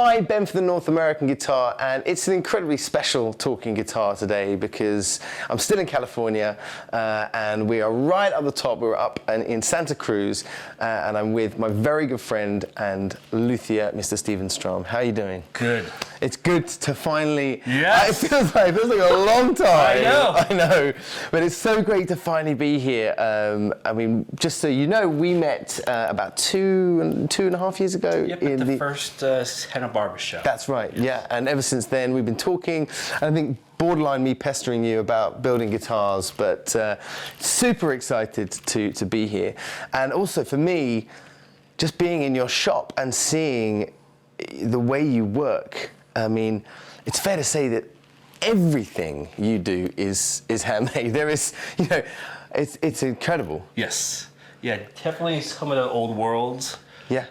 Hi, Ben for the North American Guitar, and it's an incredibly special talking guitar today because I'm still in California and we are right up the top. We're up in Santa Cruz and I'm with my very good friend and luthier, Mr. Strahm. How are you doing? Good. It's good to finally, yes. It feels like a long time. I know, but it's so great to finally be here. I mean, just so you know, we met about two and a half years ago. Yep, at the first Santa Barbara show. That's right, yeah. And ever since then, we've been talking. And I think borderline me pestering you about building guitars, but super excited to be here. And also for me, just being in your shop and seeing the way you work. I mean, it's fair to say that everything you do is handmade. There is, it's incredible. Yes. Yeah, definitely some of the old worlds. Yeah.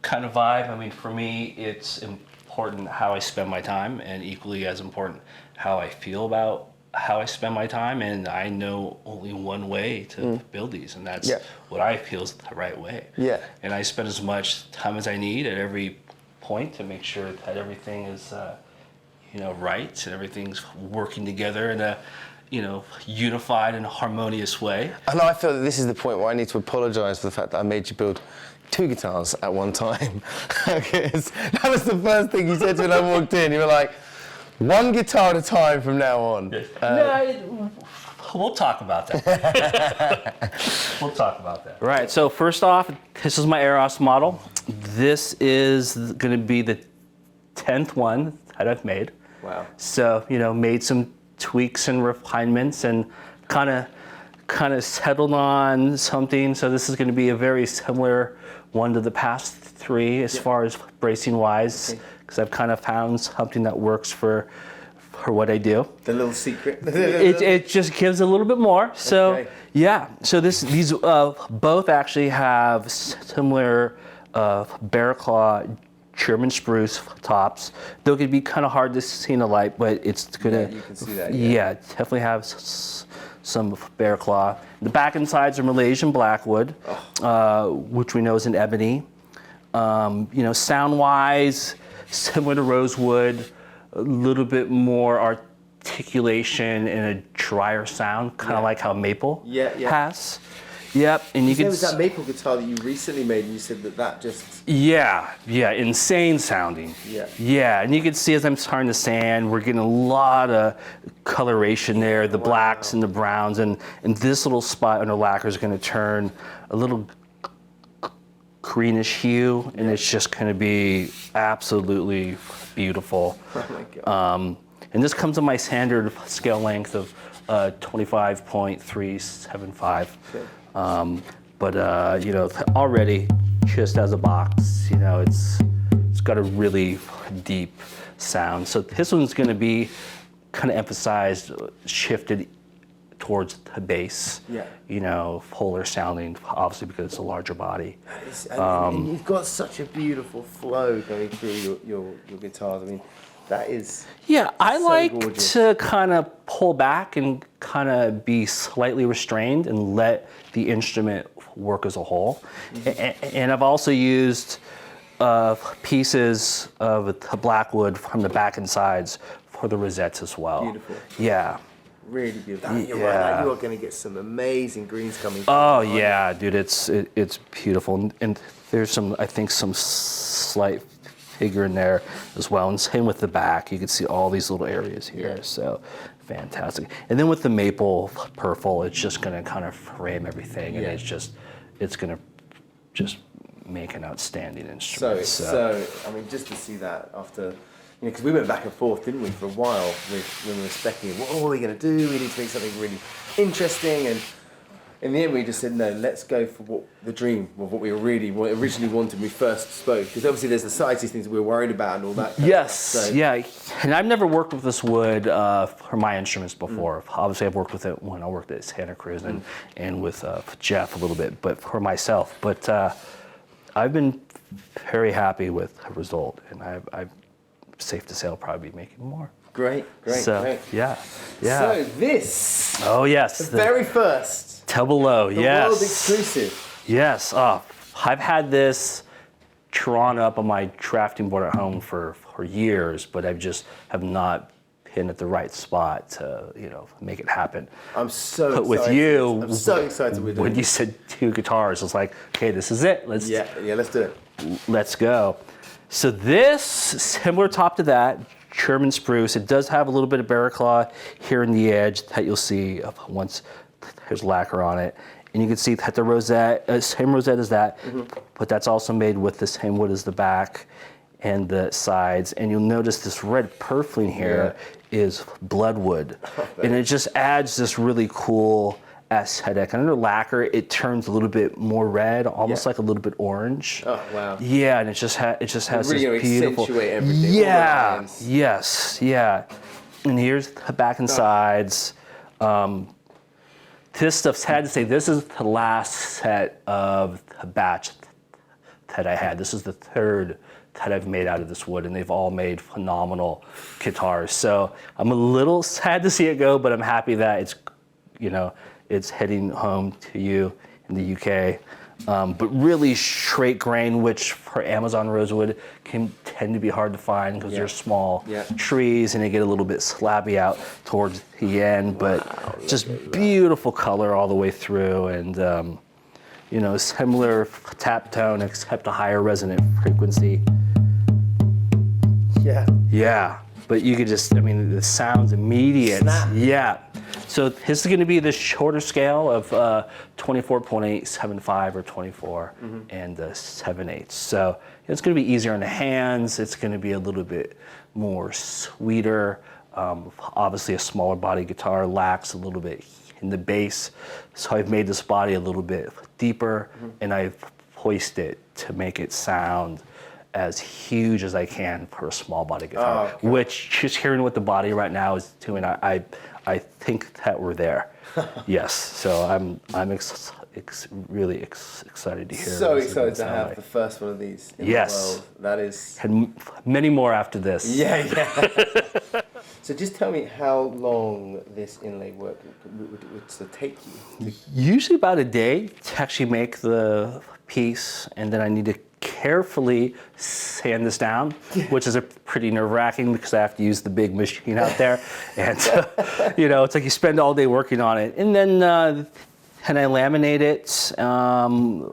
Kind of vibe. I mean, for me, it's important how I spend my time, and equally as important how I feel about how I spend my time. And I know only one way to build these, and that's what I feel is the right way. Yeah. And I spend as much time as I need at every point to make sure that everything is, right, and everything's working together in a, unified and harmonious way. And I feel that this is the point where I need to apologize for the fact that I made you build 2 guitars at one time. That was the first thing you said to me when I walked in. You were like, 1 guitar at a time from now on. We'll talk about that. We'll talk about that. Right, so first off, this is my Eros model. This is going to be the 10th one that I've made. Wow. So, made some tweaks and refinements and kind of settled on something. So this is going to be a very similar one to the past 3 as far as bracing wise, because I've kind of found something that works for what I do. The little secret. it just gives a little bit more. So so these both actually have similar bear claw German spruce tops. Though it could be kind of hard to see in the light, but it's gonna. You can see that. Yeah, definitely have some bear claw. The back and sides are Malaysian blackwood, which we know is an ebony. Sound-wise, similar to rosewood, a little bit more articulation and a drier sound, kind of like how maple has. Yep, and you can. It was that maple guitar that you recently made, and you said that just. Yeah, insane sounding. Yeah, and you can see as I'm starting to sand, we're getting a lot of coloration there, the blacks and the browns, and this little spot under lacquer is going to turn a little greenish hue, and it's just going to be absolutely beautiful. Oh my God. And this comes on my standard scale length of 25.375. Okay. But already just as a box, it's got a really deep sound. So this one's going to be kind of emphasized, shifted towards the bass. Fuller sounding, obviously because it's a larger body. And you've got such a beautiful flow going through your guitars. I mean, that is. Yeah, I like gorgeous. to kind of pull back and kind of be slightly restrained and let the instrument work as a whole. And I've also used pieces of blackwood from the back and sides for the rosettes as well. Beautiful. Yeah. Really beautiful. You're right. You are going to get some amazing greens coming. Oh yeah, dude, it's beautiful, and there's some slight figure in there as well, and same with the back. You can see all these little areas here, so fantastic. And then with the maple purple, it's just going to kind of frame everything, and it's going to just make an outstanding instrument. So I mean, just to see that after. Because we went back and forth, didn't we, for a while when we were speccing. What are we going to do? We need to make something really interesting. And in the end, we just said, no, let's go for the dream of what we originally wanted when we first spoke. Because obviously there's the sizes things we were worried about and all that. And I've never worked with this wood for my instruments before. Obviously, I've worked with it when I worked at Santa Cruz and with Jeff a little bit, but for myself. But I've been very happy with the result, and I've safe to say I'll probably be making more. Great. So, yeah. So this. Oh yes. The very first. Tell below. The world exclusive. Yes. I've had this drawn up on my drafting board at home for years, but I just have not been at the right spot to, make it happen. I'm so But excited. with you, I'm so excited we're doing when you said 2 guitars, it's like, okay, this is it. Let's do it. Let's go. So this, similar top to that, German spruce. It does have a little bit of bear claw here in the edge that you'll see once there's lacquer on it. And you can see that the rosette, same rosette as that, but that's also made with the same wood as the back and the sides. And you'll notice this red purfling here is bloodwood. And it just adds this really cool aesthetic. And under lacquer, it turns a little bit more red, almost like a little bit orange. Oh, wow. Yeah, and it just has really this beautiful. Accentuate everything. Yeah, yes, yeah. And here's the back and sides. This stuff's sad to say, this is the last set of the batch that I had. This is the 3rd that I've made out of this wood, and they've all made phenomenal guitars. So I'm a little sad to see it go, but I'm happy that it's heading home to you in the UK. But really straight grain, which for Amazon rosewood can tend to be hard to find because they're small trees and they get a little bit slabby out towards the end. But just beautiful color all the way through, and similar tap tone except a higher resonant frequency. Yeah, but you could just, the sound's immediate. Snap. Yeah. So this is going to be the shorter scale of 24.875 or 24 and 7/8. So it's going to be easier on the hands. It's going to be a little bit more sweeter. Obviously, a smaller body guitar lacks a little bit in the bass. So I've made this body a little bit deeper, and I've voiced it to make it sound as huge as I can for a small body guitar. Which, just hearing what the body right now is doing, I think that we're there. Yes, so I'm really excited to hear. So excited to have the first one of these in the world. That is. And many more after this. Yeah. So just tell me how long this inlay work would take you. Usually about a day to actually make the piece, and then I need to carefully sand this down, which is a pretty nerve-wracking because I have to use the big machine out there, and it's like you spend all day working on it, and then I laminate it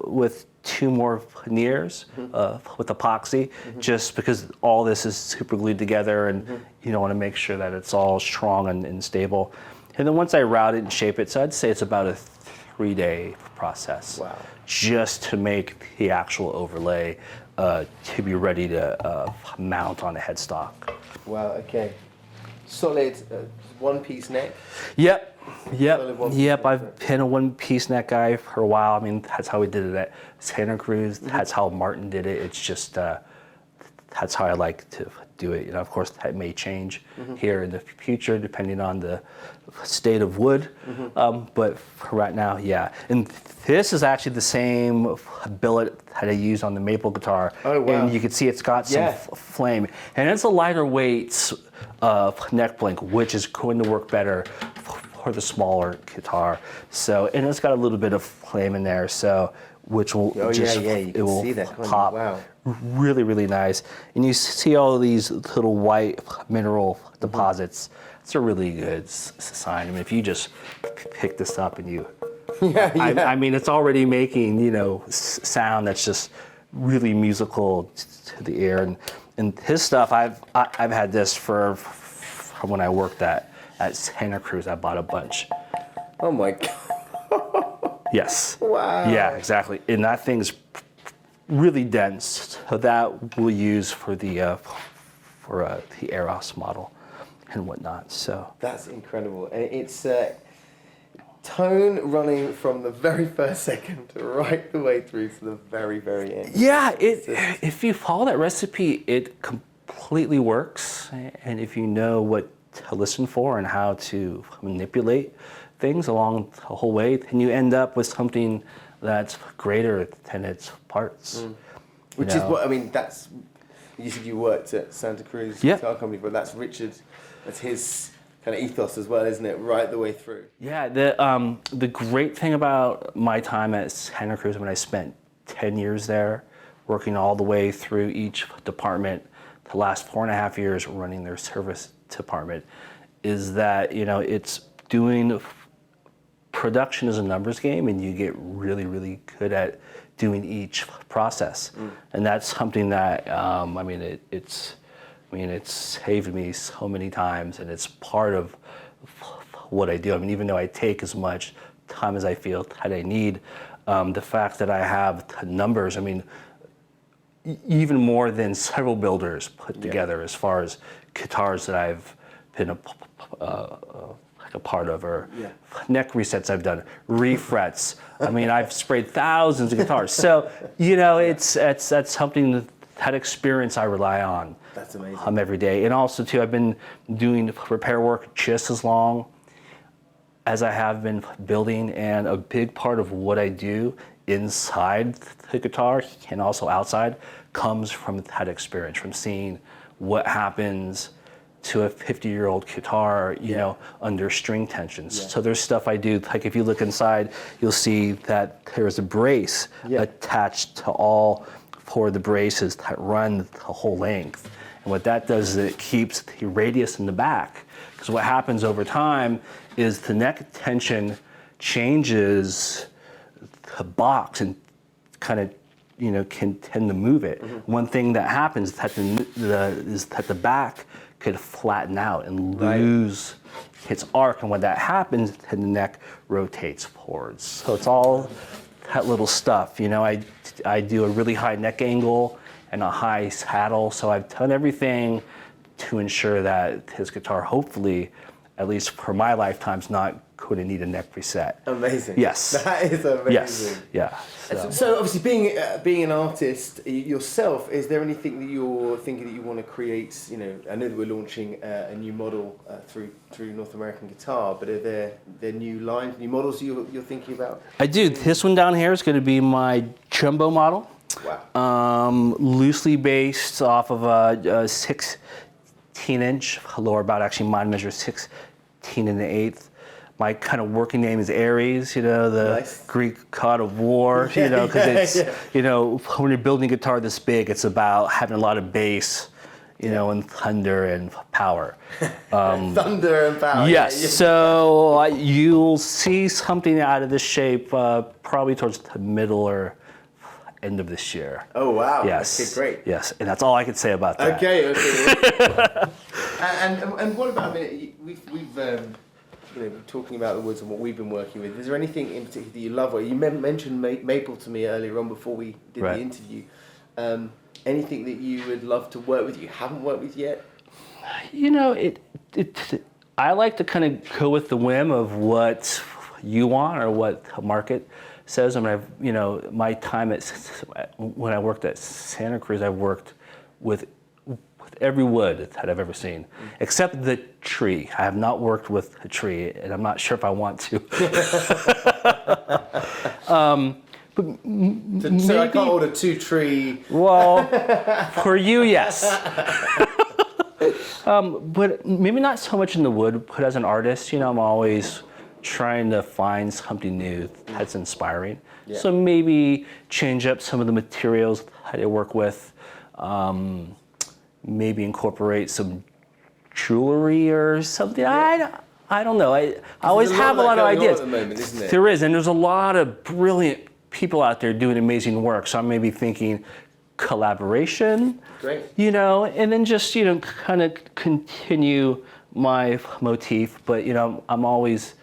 with 2 more veneers with epoxy, just because all this is super glued together, and you want to make sure that it's all strong and stable. And then once I route it and shape it, so I'd say it's about a 3-day process. Wow. Just to make the actual overlay to be ready to mount on a headstock. Wow, okay. Solid one-piece neck? Yep. I've been a one-piece neck guy for a while. That's how we did it at Santa Cruz. That's how Martin did it. It's just, that's how I like to do it. Of course, that may change here in the future depending on the state of wood. But for right now, yeah. And this is actually the same billet that I used on the maple guitar. Oh, wow. And you can see it's got some flame. And it's a lighter weight neck blink, which is going to work better for the smaller guitar. So, and it's got a little bit of flame in there, so which will it will see that pop. Wow. Really, really nice. And you see all these little white mineral deposits. It's a really good sign. If you just pick this up and you, it's already making, sound that's just really musical to the ear. And his stuff, I've had this from when I worked at Santa Cruz. I bought a bunch. Oh my God. Yes. Wow. Yeah, exactly. And that thing's really dense. So that we'll use for the Eros model and whatnot. So that's incredible, and it's tone running from the very first second right the way through to the very, very end. Yeah, if you follow that recipe, it completely works, and if you know what to listen for and how to manipulate things along the whole way, then you end up with something that's greater than its parts. Which is what, that's, you said you worked at Santa Cruz Guitar Company, but that's Richard, that's his kind of ethos as well, isn't it? Right the way through. Yeah, the great thing about my time at Santa Cruz, when I spent 10 years there, working all the way through each department, the last 4.5 years running their service department, is that, it's doing, production is a numbers game, and you get really, really good at doing each process. And that's something that, it's saved me so many times, and it's part of what I do. I mean, even though I take as much time as I feel that I need, the fact that I have numbers, even more than several builders put together, as far as guitars that I've been a part of, or neck resets I've done, refrets. I've sprayed thousands of guitars. So, that's something, that experience I rely on. That's amazing. Every day. And also too, I've been doing repair work just as long as I have been building, and a big part of what I do inside the guitar and also outside comes from that experience, from seeing what happens to a 50-year-old guitar, under string tensions. So there's stuff I do, like if you look inside, you'll see that there's a brace attached to all 4 of the braces that run the whole length. And what that does is it keeps the radius in the back. Because what happens over time is the neck tension changes the box and kind of, can tend to move it. One thing that happens is that the back could flatten out and lose its arc, and when that happens, then the neck rotates forwards. So it's all that little stuff. I do a really high neck angle and a high saddle, so I've done everything to ensure that his guitar, hopefully, at least for my lifetime's not going to need a neck reset. Amazing. Yes. That is amazing. Yes. Yeah. So obviously, being an artist yourself, is there anything that you're thinking that you want to create? I know that we're launching a new model through North American Guitar, but are there new lines, new models you're thinking about? I do. This one down here is going to be my jumbo model. Wow. Loosely based off of a 16-inch lower bout. Actually, mine measures 16 1/8. My kind of working name is Ares, the Greek god of war, because it's, when you're building a guitar this big, it's about having a lot of bass, and thunder and power. Thunder and power. Yes, so you'll see something out of this shape probably towards the middle or end of this year. Oh, wow. Yes. Okay, great. Yes, and that's all I can say about that. Okay. And what about, we've talking about the woods and what we've been working with, is there anything in particular that you love? You mentioned maple to me earlier on before we did the interview. Anything that you would love to work with, you haven't worked with yet? I like to kind of go with the whim of what you want or what the market says. My time when I worked at Santa Cruz, I worked with every wood that I've ever seen, except the tree. I have not worked with a tree, and I'm not sure if I want to. So I can't order 2 tree. Well, for you, yes. But maybe not so much in the wood, but as an artist, I'm always trying to find something new that's inspiring. Yeah. So maybe change up some of the materials that I work with. Maybe incorporate some jewelry or something. I don't know. I always have a lot of ideas. At the moment, isn't it? There is, and there's a lot of brilliant people out there doing amazing work. So I'm maybe thinking collaboration. Great. And then just kind of continue my motif. But I'm always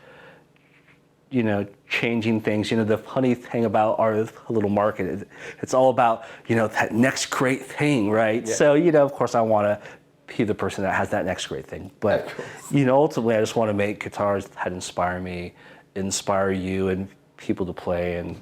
changing things. The funny thing about our little market is it's all about, that next great thing, right? Yeah. So, of course I want to be the person that has that next great thing. But, ultimately I just want to make guitars that inspire me, inspire you and people to play, and,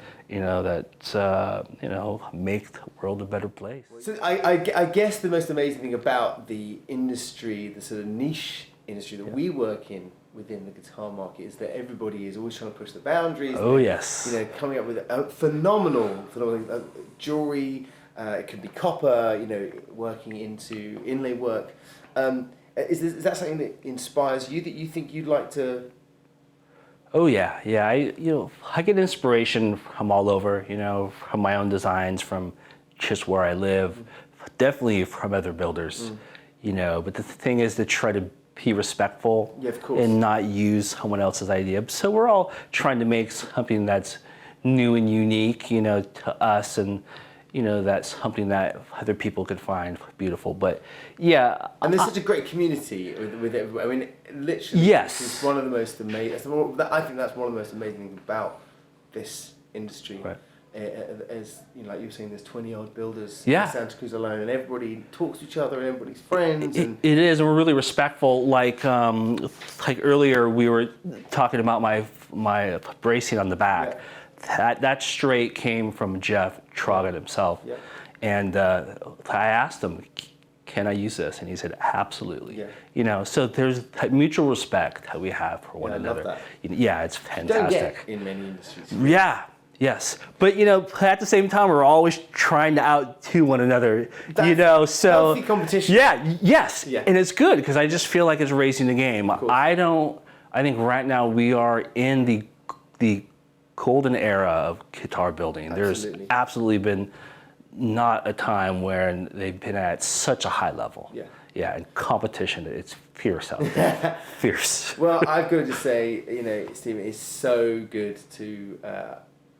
make the world a better place. So I guess the most amazing thing about the industry, the sort of niche industry that we work in within the guitar market, is that everybody is always trying to push the boundaries. Oh, yes. Coming up with phenomenal jewelry. It could be copper. Working into inlay work. Is that something that inspires you? That you think you'd like to? Oh yeah. I get inspiration from all over. From my own designs, from just where I live, definitely from other builders, you know. But the thing is to try to be respectful and not use someone else's idea. So we're all trying to make something that's new and unique, you know, to us, and you know, that's something that other people could find beautiful. But yeah, and there's such a great community with it. I mean, literally, yes, it's one of the most amazing. I think that's one of the most amazing things about this industry. Right. As you know, like you were saying, there's 20-odd builders in Santa Cruz alone, and everybody talks to each other, and everybody's friends. It is, and we're really respectful. Like earlier, we were talking about my bracing on the back. Yeah. That straight came from Jeff Troggett himself, and I asked him, "Can I use this?" And he said, "Absolutely." Yeah. You know, so there's that mutual respect that we have for one another. I love that. Yeah, it's fantastic. You don't get in many industries. Yeah. Yes, but you know, at the same time, we're always trying to outdo one another. That's, you know, so healthy competition. Yeah, yes, and it's good because I just feel like it's raising the game. Cool. I think right now we are in the golden era of guitar building. Absolutely. There's absolutely been not a time where they've been at such a high level. Yeah. Yeah, and competition, it's fierce out there. Fierce. Well, I've got to just say, you know, Stephen, it's so good to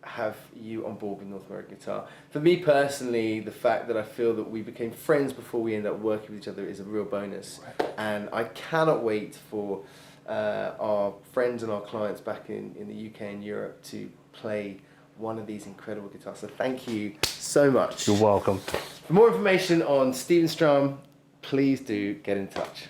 have you on board with North American Guitar. For me personally, the fact that I feel that we became friends before we ended up working with each other is a real bonus. Right. And I cannot wait for our friends and our clients back in the UK and Europe to play one of these incredible guitars. So thank you so much. You're welcome. For more information on Stephen Strahm, please do get in touch.